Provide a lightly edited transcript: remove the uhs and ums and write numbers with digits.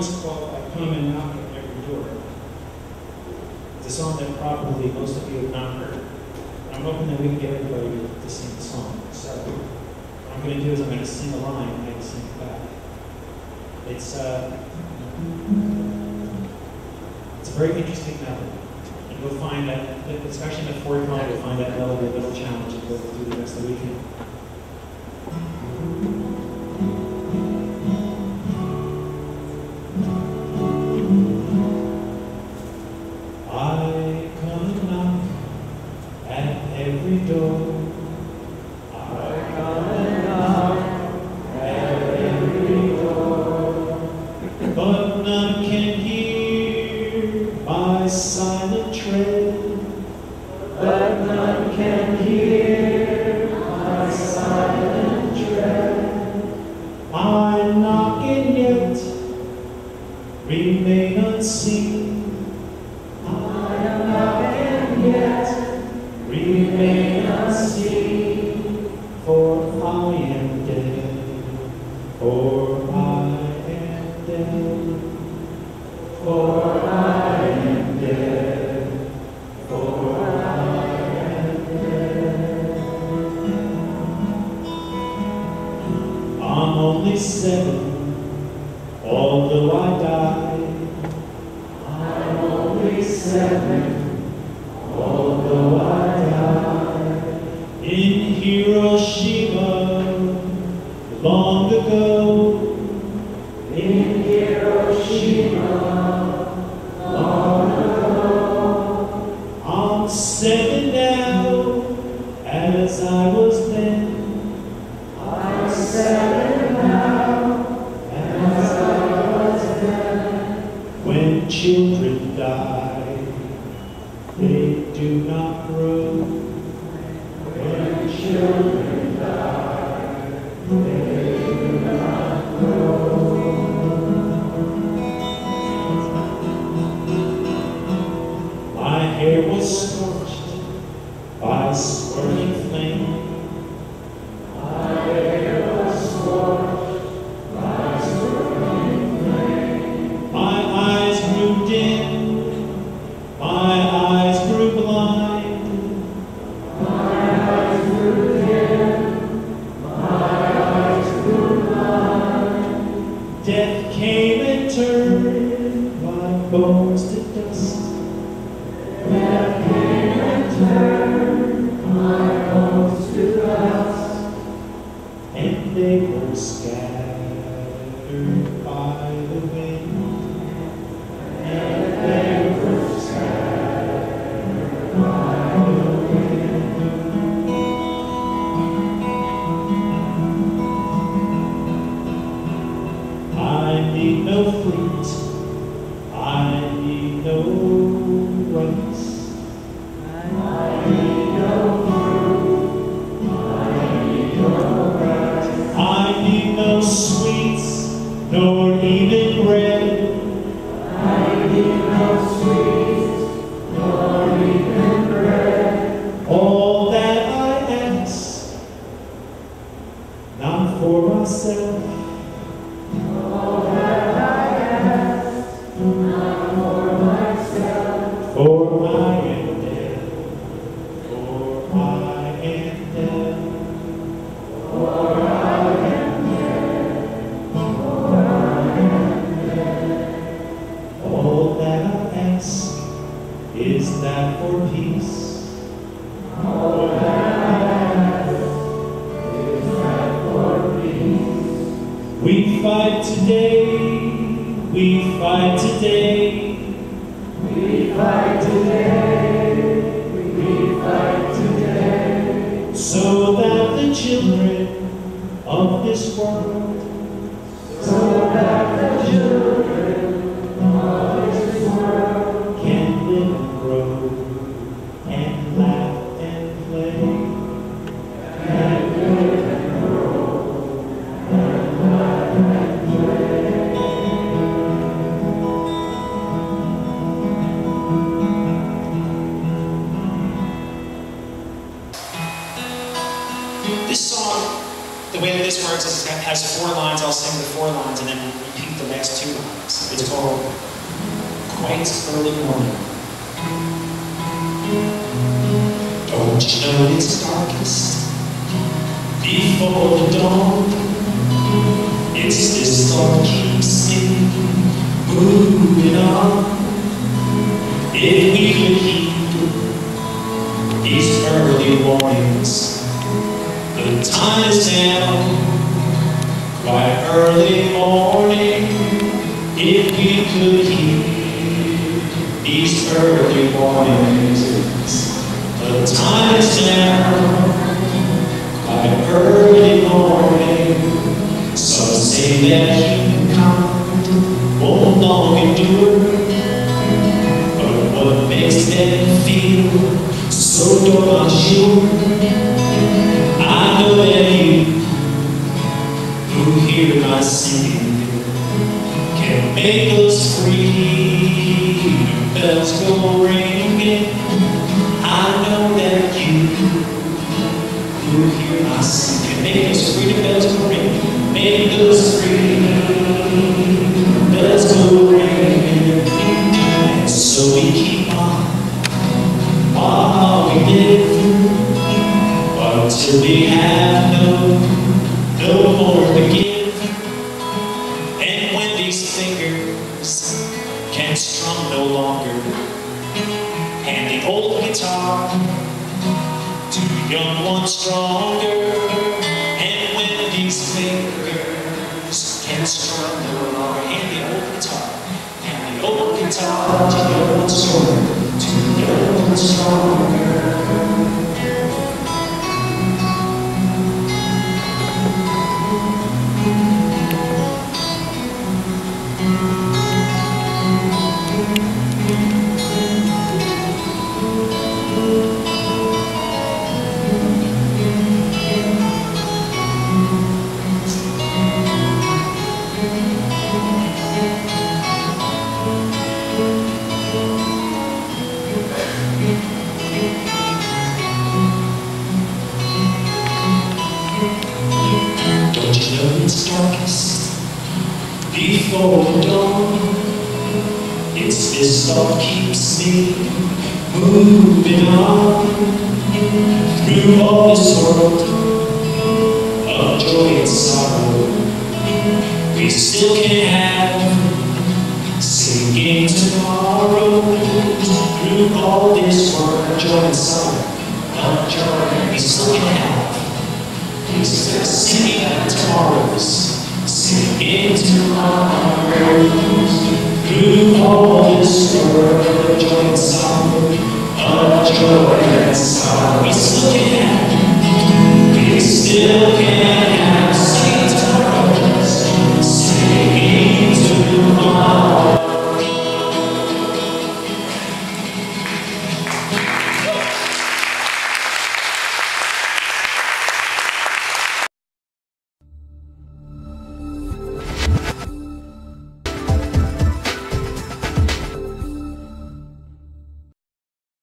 song is called I Come and Knock at Every Door. It's a song that probably most of you have not heard. I'm hoping that we can get everybody to sing the song. So what I'm going to do is I'm going to sing a line and I sing it back. It's a very interesting melody. And you'll find that, especially in the fourth line, you'll find that melody a little challenging to go through the rest of the weekend. I come and knock at every door. I come and knock at every door, but none can hear my silent tread. But none can hear my silent tread. I knock and yet remain unseen. Remain unseen, for I am dead, for I am dead, for I am dead, for I am dead. I'm only 7, although I died. I'm only 7. Although I died in Hiroshima long ago, in Hiroshima long ago, I'm 7 now as I was then. I'm 7 now as I was then. When children die, they do not grow. When children die, they do not grow. My hair was scorched by a swirling flame. My hair was scorched by a swirling flame. My eyes grew dim. My eyes grew blind. My eyes grew dim. My eyes grew blind. Death came and turned my bones to dust. Death came and turned my bones to dust. And they were scattered by the wind. And they were scattered by the wind. I need no fruit, I need no rice. I need no fruit, I need no rice. I need no sweets, nor even bread. I need no sweets, nor even bread. All that I ask, not for myself. All that I ask, not for myself. For I am dead, for I am dead, for I am dead, for I am dead. All that I ask is that for peace. All that I ask is that for peace. We fight today, we fight today. We fight today, we fight today. So that the children of this world, so that the children of this world can live and grow and laugh and play. Can live and grow and laugh and play. This song, the way that this works is it has 4 lines. I'll sing the 4 lines and then repeat the next 2 lines. It's called Quite Early Morning. Don't you know it's darkest before the dawn? It's this thought keeps me moving on. If we could heed these early warnings, the time is now, quite early morning. If we could heed these early warnings, the time is now, quite early morning. Some say that humankind won't long endure, but what makes them feel so darn unsure? I know that you who hear my singing can make us free. Bells go ringing. I know that you who hear my singing can make us free. The bells go ringing. Make us free, bells go ringing, and so we keep on while we live, until we have no more to give. And when these fingers can strum no longer, and the old guitar to the young one stronger, and when these fingers can strum no longer, and the old guitar to the young one stronger, to the young one stronger. It's darkest before the dawn. It's this thought keeps me moving on through all this world of joy and sorrow. We still can have singing tomorrow. Through all this world of joy and sorrow of joy, we still can have. Instead of singing at tomorrows, singing tomorrows. Through all this world of joy and sorrow,